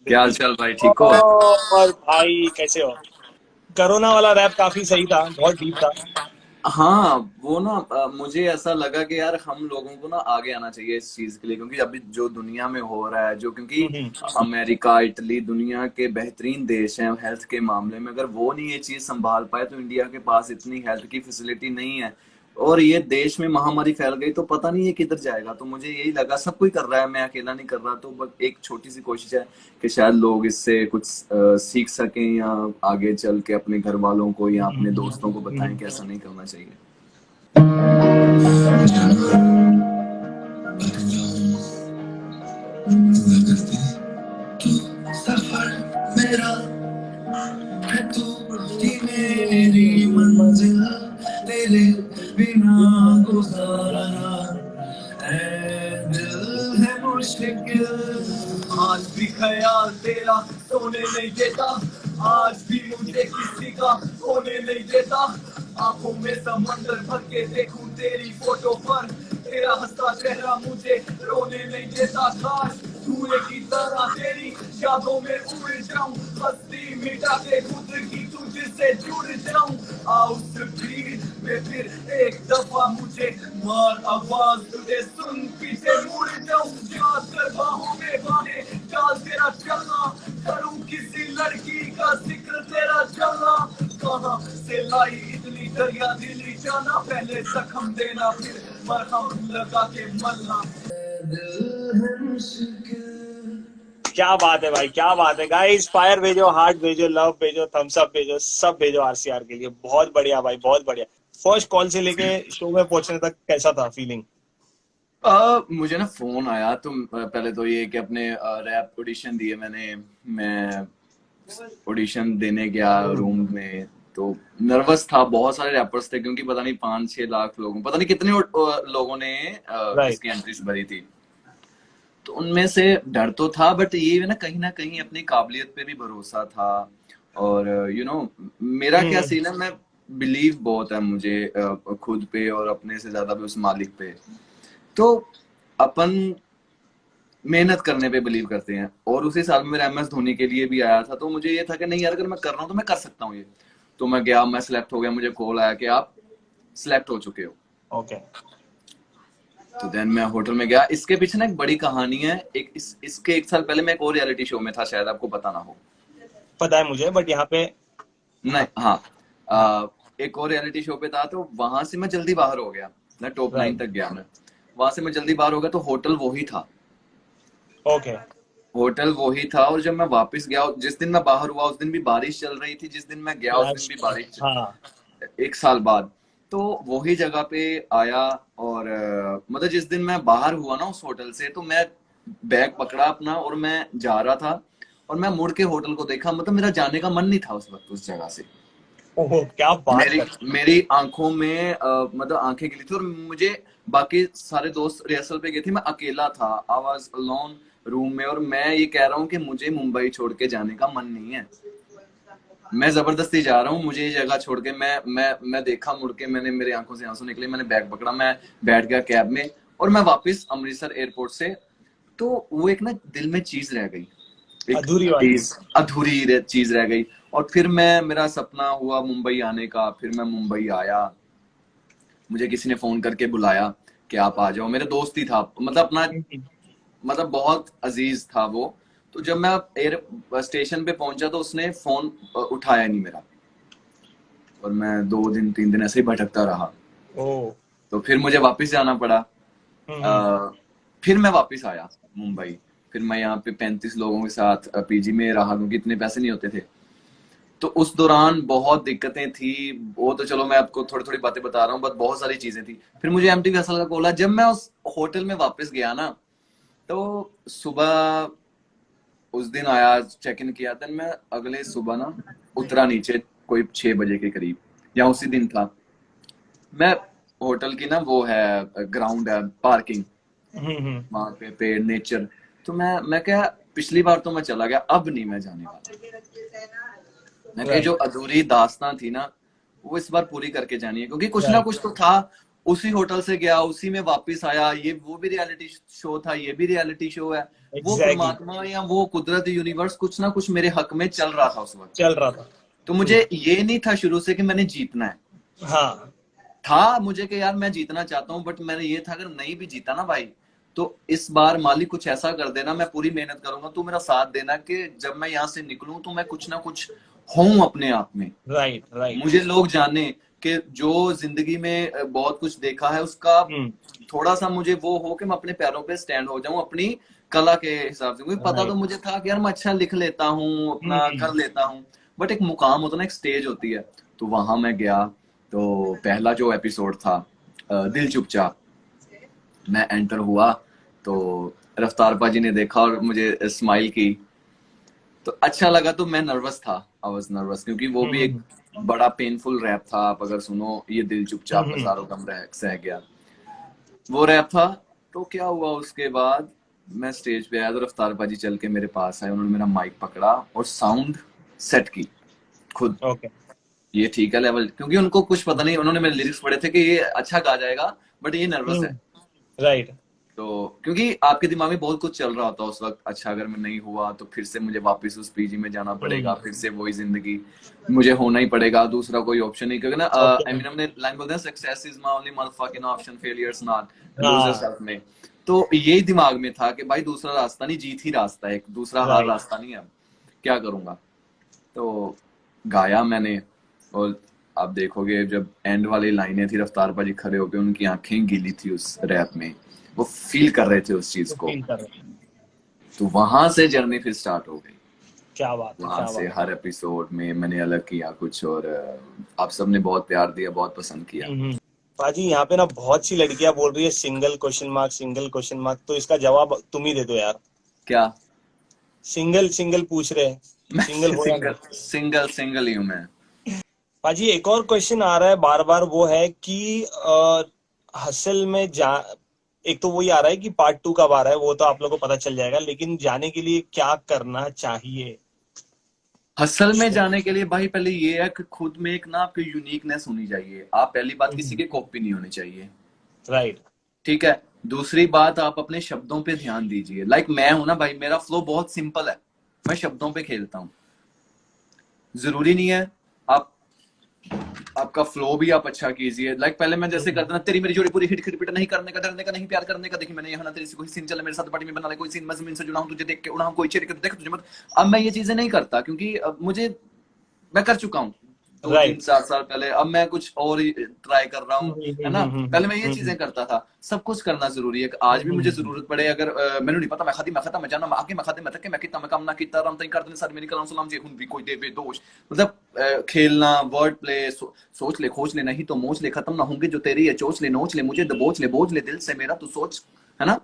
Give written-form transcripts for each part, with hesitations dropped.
क्या हाल बिल्कुल। चाल भाई, ठीक हो? और भाई कैसे हो? कोरोना वाला रैप काफी सही था, बहुत डीप था। हाँ, वो ना मुझे ऐसा लगा कि यार हम लोगों को ना आगे आना चाहिए इस चीज के लिए, क्योंकि अभी जो दुनिया में हो रहा है, जो क्योंकि हम्म। अमेरिका, इटली दुनिया के बेहतरीन देश हैं हेल्थ के मामले में। अगर वो नहीं ये चीज संभाल पाए तो इंडिया के पास इतनी हेल्थ की फैसिलिटी नहीं है और ये देश में महामारी फैल गई तो पता नहीं ये किधर जाएगा। तो मुझे यही लगा सब कोई कर रहा है, मैं अकेला नहीं कर रहा, तो बस एक छोटी सी कोशिश है कि शायद लोग इससे कुछ सीख सकें या आगे चल के अपने घर वालों को या अपने दोस्तों को बताएं कि ऐसा नहीं करना चाहिए। सफर मेरा है, तू ही मेरी मंजिल, तेरे बिना गुजारा है दिल है मुश्किल। आज भी ख्याल तेरा सोने नहीं देता, आज भी मुझे किसी का होने नहीं देता। आंखों में समंदर भर के देखूं तेरी फोटो पर, तेरा हंसता चेहरा मुझे रोने नहीं देता। काश धुएं की तरह तेरी यादों में उड़ जाऊं, हस्ती मिटा के खुद की तुझसे जुड़ जाऊं। आ उस भीड़ में फिर एक दफा मुझे मार आवाज, तुझे सुन पीछे मुड़ जाऊं। याद कर बाहों में बाहें डाल तेरा चलना, करूं किसी लड़की का जिक्र तेरा चलना। कहां से लाई इतनी दरिया दिली जाना, पहले जख्म देना फिर मरहम लगा के मरना। दिल है मुश्किल। क्या बात है भाई, क्या बात है गाइस। फायर भेजो, हार्ट भेजो, लव भेजो, थम्स अप भेजो, सब भेजो आरसीआर के लिए। बहुत बढ़िया भाई, बहुत बढ़िया। फर्स्ट कॉल से लेके शो में पहुंचने तक कैसा था फीलिंग? मुझे ना फोन आया तो पहले तो ये कि अपने रैप ऑडिशन दिए मैंने। मैं ऑडिशन देने गया रूम में, तो नर्वस था। बहुत सारे रैपर्स थे क्योंकि पता नहीं 5-6 लाख लोगों, पता नहीं कितने लोगों ने राइट। इसकी एंट्रीज भरी थी। तो उनमें से डर तो था, बट ये ना कहीं अपनी काबिलियत पे भी भरोसा था। और मेरा क्या सीन है, मैं बिलीव बहुत है मुझे खुद पे और अपने से ज्यादा भी उस मालिक पे। तो अपन मेहनत करने पे बिलीव करते हैं, और उसी साल में मेरा एमएस धोनी के लिए भी आया था। तो मुझे ये था कि नहीं यार, अगर मैं कर रहा हूँ तो मैं कर सकता हूँ ये। तो मैं गया, मैं सिलेक्ट हो गया, मुझे कॉल आया कि आप सिलेक्ट हो चुके हो। ओके। तो देन मैं होटल में गया। इसके पीछे ना एक बड़ी कहानी है। इसके 1 साल पहले मैं एक और रियलिटी शो में था, शायद आपको पता ना हो। पता है मुझे, बट यहाँ पे। नहीं, हाँ। हाँ। हाँ। एक और रियलिटी शो पे था, तो वहां से मैं जल्दी बाहर हो गया। मैं टॉप 9 राइट। तक गया। मैं वहां से मैं जल्दी बाहर हो गया, तो होटल वही था। ओके। होटल वही था। और जब मैं वापस गया, जिस दिन मैं बाहर हुआ उस दिन भी बारिश चल रही थी, जिस दिन मैं गया उस दिन भी बारिश। हाँ। 1 साल बाद तो वही जगह पे आया। और मतलब जिस दिन मैं बाहर हुआ ना उस होटल से, तो मैं बैग पकड़ा अपना और मैं जा रहा था। और मैं मुड़ के होटल को देखा, मतलब मेरा जाने का मन नहीं था उस वक्त उस जगह से। ओह, क्या बात मेरी कर। मेरी आंखों में मतलब आंखें गिली थी। और मुझे, बाकी सारे दोस्त रिहर्सल पे गए थे, मैं अकेला था। आई वाज अलोन रूम में। और मैं ये कह रहा हूँ कि मुझे मुंबई छोड़ के जाने का मन नहीं है। मैं जबरदस्ती जा रहा हूँ, मुझे ये जगह छोड़ के। मैं देखा मुड़ के, मैंने, मेरी आंखों से आंसू निकले, मैंने बैग पकड़ा, मैं बैठ गया कैब में। और मैं वापस अमृतसर एयरपोर्ट से, तो वो एक ना दिल में चीज रह गई। एक अधूरी वाली। चीज, अधूरी चीज रह गई। और फिर मेरा सपना हुआ मुंबई आने का। फिर मैं मुंबई आया, मुझे किसी ने फोन करके बुलाया कि आप आ जाओ। मेरे दोस्त ही था, मतलब अपना, मतलब बहुत अजीज था वो। तो जब मैं एयर स्टेशन पे पहुंचा तो उसने फोन उठाया नहीं मेरा। और मैं 2 दिन 3 दिन ऐसे ही भटकता रहा। ओह। तो फिर मुझे वापस जाना पड़ा। हम्म। फिर मैं वापस आया मुंबई। फिर मैं यहाँ पे 35 लोगों के साथ पीजी में रहा, क्योंकि इतने पैसे नहीं होते थे। तो उस दौरान बहुत दिक्कतें थी। वो तो चलो मैं आपको थोड़ी थोड़ी बातें बता रहा हूँ, बट बहुत सारी चीजें थी। फिर मुझे एमटीवी हसल का कॉल आया। जब मैं उस होटल में वापस गया ना, तो सुबह उस दिन आया, चेक इन किया। देन मैं अगले सुबह ना उतरा नीचे, कोई 6 बजे के करीब, या उसी दिन था। मैं, होटल की ना वो है ग्राउंड है, पार्किंग, हम्म। वहां पे पेड़, नेचर। तो मैं क्या, पिछली बार तो मैं चला गया, अब नहीं मैं जाने वाला। मैं कहा जो राइट। अधूरी दास्तां थी ना, वो इस बार पूरी करके जानी है, क्योंकि कुछ ना राइट। कुछ तो था। उसी होटल से गया, उसी में वापस आया। ये वो भी रियलिटी शो था, ये भी रियलिटी शो है। वो एग्जैक्टली। परमात्मा या वो कुदरत यूनिवर्स कुछ ना कुछ मेरे हक में चल रहा था उस वक्त। चल रहा था। तो ट्रू। मुझे ये नहीं था शुरू से कि मैंने जीतना है। हाँ। था मुझे कि यार मैं जीतना चाहता हूँ, बट मैंने ये था अगर नहीं भी जीता ना भाई, तो इस बार मालिक कुछ ऐसा कर देना, मैं पूरी मेहनत करूंगा, तू मेरा साथ देना कि जब मैं यहाँ से निकलूं तो मैं कुछ ना कुछ हूं अपने आप में। Right right. मुझे लोग जाने कि जो जिंदगी में बहुत कुछ देखा है उसका थोड़ा सा मुझे वो हो कि मैं अपने पैरों पे स्टैंड हो जाऊं अपनी कला के हिसाब से। क्योंकि पता तो राइट। मुझे था कि यार मैं अच्छा लिख लेता हूँ, अपना कर लेता हूँ, बट एक मुकाम होता है ना, एक स्टेज होती है। तो वहां मैं गया, तो पहला जो एपिसोड था दिल चुपचाप, मैं एंटर हुआ तो रफ्तार पाजी ने देखा और मुझे स्माइल की, तो अच्छा लगा। तो मैं नर्वस था, आई वाज नर्वस, क्योंकि वो भी एक बड़ा पेनफुल रैप था। आप अगर सुनो, ये दिल चुपचाप हजारों गम रह सह गया, वो रैप था। तो क्या हुआ उसके बाद, मैं स्टेज पे आया तो रफ्तार पाजी चल के मेरे पास आए, उन्होंने मेरा माइक पकड़ा और साउंड सेट की खुद। ओके। ये ठीक है लेवल, क्योंकि उनको कुछ पता नहीं, उन्होंने मेरे लिरिक्स पढ़े थे कि ये अच्छा गा जाएगा, बट ये नर्वस है। राइट। तो क्योंकि आपके दिमाग में बहुत कुछ चल रहा होता है उस वक्त, अच्छा अगर मैं नहीं हुआ तो फिर से मुझे वापस उस पीजी में जाना पड़ेगा, फिर से वही जिंदगी, मुझे होना ही पड़ेगा, दूसरा कोई ऑप्शन नहीं। क्योंकि ना ऑप्शन। एमिनेम ने लाइन बोलते हैं, success is my only motherfucking option, failure is not, lose हाँ। योरसेल्फ में। तो यही दिमाग में था कि भाई दूसरा रास्ता नहीं, जीत ही रास्ता है, एक दूसरा हार राइट। रास्ता नहीं है, क्या करूंगा। तो गाया मैंने, और आप देखोगे जब एंड वाली लाइनें थी, रफ्तार पाजी खड़े होके, उनकी आंखें गीली थी उस रैप में, वो फील कर रहे थे उस चीज तो को। फील कर रहे हैं। तो वहां से जर्नी फिर स्टार्ट हो गई। क्या बात है, वहां क्या से बात हर एपिसोड में मैंने अलग किया कुछ, और आप सबने बहुत प्यार दिया, बहुत पसंद किया। है। पाजी यहाँ पे ना बहुत सी लड़कियां बोल रही है single question mark, single question mark, तो इसका जवाब तुम ही दे दो यार। क्या? सिंगल सिंगल पूछ रहे हैं, मैं सिंगल हो या सिंगल नहीं। सिंगल सिंगल ही हूँ मैं। पाजी एक और क्वेश्चन आ रहा है बार बार, वो है कि हसल में जा, एक तो वही आ रहा है कि पार्ट 2 कब आ रहा है, वो तो आप लोगों को पता चल जाएगा, लेकिन जाने के लिए क्या करना चाहिए। हसल में जाने के लिए भाई पहले ये है कि खुद में एक ना आपकी यूनिकनेस होनी चाहिए। आप पहली बात, किसी के कॉपी नहीं होनी चाहिए, राइट। ठीक है। दूसरी बात, आप अपने शब्दों पे ध्यान दीजिए। लाइक मैं हूं ना भाई, मेरा फ्लो बहुत सिंपल है, मैं शब्दों पे खेलता हूँ। जरूरी नहीं है आप, आपका फ्लो भी आप अच्छा कीजिए। लाइक पहले मैं जैसे करता ना, तेरी मेरी जोड़ी पूरी हिट खिटपिट नहीं करने का, डरने का नहीं, प्यार करने का, देखी मैंने यहाँ ना तेरी से कोई सीन चले मेरे साथ पार्टी में बना ले, कोई सीन मैं जमीन से जुड़ा हूं तुझे देख के उड़ा हूं, कोई छेड़ के देख तुझे मत। अब मैं ये चीजें नहीं करता, क्योंकि अब मुझे, मैं कर चुका हूँ 2 3 4 साल पहले। अब मैं कुछ और ही ट्राई कर रहा हूँ, है ना। पहले मैं ये चीजें करता था। सब कुछ करना जरूरी है, आज भी मुझे जरूरत पड़े, अगर मैंने नहीं पता, मैं खाती मैं खाता मैं जाना मैं आगे मैं खाते मैं थके मैं कितना मैं काम ना कितना राम तई कर देने सारी मेरी कलाम सलाम जी हुन भी कोई देवे दोष। मतलब खेलना, वर्ड प्ले, सोच ले खोज ले, नहीं तो मोच ले, खत्म ना होंगे जो तेरी है चोच ले, नोच ले मुझे दबोच ले, बोझ ले दिल से मेरा तू सोच, है ना।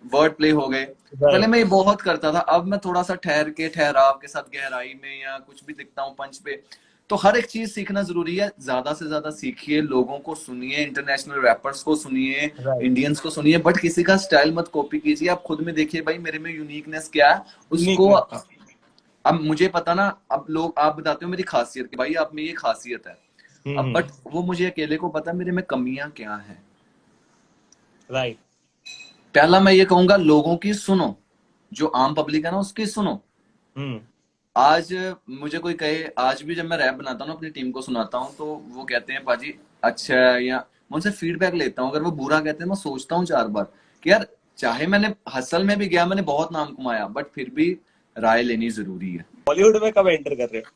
वर्ड प्ले हो गए। पहले राइट। मैं ये बहुत करता था, अब मैं थोड़ा सा ठहर के, ठहराव के साथ, गहराई में, या कुछ भी दिखता हूँ पंच पे। तो हर एक चीज सीखना जरूरी है, ज्यादा से ज्यादा सीखिए, लोगों को सुनिए, इंटरनेशनल रैपर्स को सुनिए, राइट। इंडियंस को सुनिए, बट किसी का स्टाइल मत कॉपी कीजिए। आप खुद में देखिए भाई मेरे में यूनिकनेस क्या है उसको। यूनिकनेस था। अब मुझे पता ना, अब लोग आप बताते हो मेरी खासियत कि भाई आप में ये खासियत है, अब बट वो मुझे अकेले को पता मेरे में कमियां क्या है। राइट। पहला मैं ये कहूंगा, लोगों की सुनो, जो आम पब्लिक है ना उसकी सुनो। हम्म। आज मुझे कोई कहे, आज भी जब मैं रैप बनाता हूँ ना अपनी टीम को सुनाता हूँ, तो वो कहते हैं पाजी अच्छा है, या मैं उनसे फीडबैक लेता हूँ। अगर वो बुरा कहते हैं मैं सोचता हूँ 4 बार कि यार, चाहे मैंने हसल में भी गया, मैंने बहुत नाम कमाया, बट फिर भी राय लेनी जरूरी है। बॉलीवुड में कब एंटर कर रहे हो।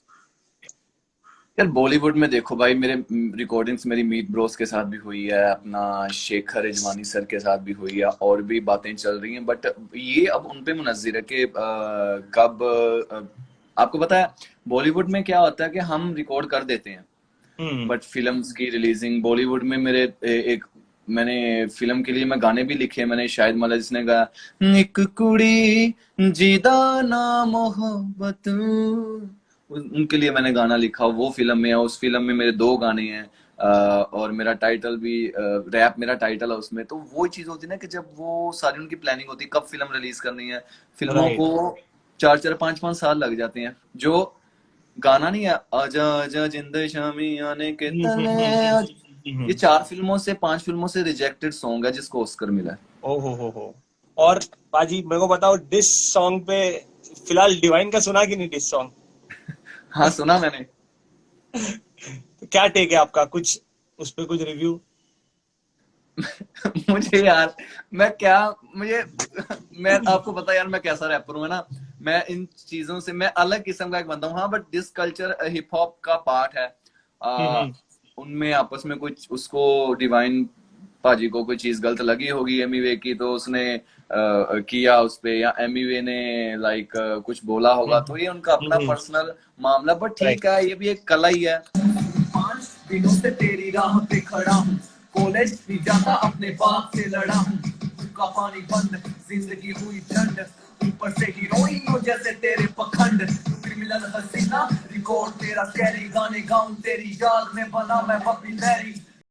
यार बॉलीवुड में देखो भाई, मेरे रिकॉर्डिंग्स मेरी मीत ब्रोस के साथ भी हुई है, अपना शेखर रिजवानी सर के साथ भी हुई है, और भी बातें चल रही हैं, बट ये अब उन पे मुनज़्ज़र है कि कब आपको पता है बॉलीवुड में क्या होता है कि हम रिकॉर्ड कर देते हैं, बट फिल्म्स की रिलीजिंग बॉलीवुड में मेरे एक, मैंने फिल्म के लिए मैं गाने भी लिखे, मैंने शायद मतलब जिसने गाया एक कुड़ी जिदा ना मोहब्बत, उनके लिए मैंने गाना लिखा, वो फिल्म में है। उस फिल्म में मेरे 2 गाने हैं, और मेरा टाइटल भी रैप मेरा टाइटल है उसमें। तो वो चीज होती है ना कि जब वो सारी उनकी प्लानिंग होती है कब फिल्म रिलीज करनी है, फिल्मों राइट। को 4 4 5 5 साल लग जाते हैं। जो गाना नहीं है, आजा आजा जिंद शामी आने के तले, ये 4 फिल्मों से 5 फिल्मों से रिजेक्टेड सॉन्ग है जिसको ऑस्कर मिला है। ओ हो। और बाजी मेरे को बताओ, डिस सॉन्ग पे फिलहाल डिवाइन का सुना कि नहीं डिस सॉन्ग? हाँ सुना मैंने। तो क्या टेक है आपका, कुछ उस पे कुछ रिव्यू? मुझे यार मैं आपको पता यार मैं कैसा रैपर हूँ, है ना। मैं इन चीजों से मैं अलग किस्म का एक बंदा हूँ। हाँ but this culture hip hop का पार्ट है। हम्म। उनमें आपस में कुछ उसको डिवाइन पाजी को कोई चीज गलत लगी होगी एमिवे की, तो उसने किया उस पे, या एमिवे ने लाइक कुछ बोला होगा, तो ये उनका अपना पर्सनल मामला। बट ठीक है, ये भी एक कला ही है। 5 दिनों से तेरी राह पे खड़ा हूँ, कॉलेज भी जाता अपने बाप से लड़ा हूँ, का पानी बंद जिंदगी हुई ठंड, ऊपर से हीरोइनों जैसे तेरे पखंड, क्रिमिनल हसीना रिकॉर्ड तेरा स्कैरी, गाने गाऊं तेरी याद में बना मैं पॉपुलैरी,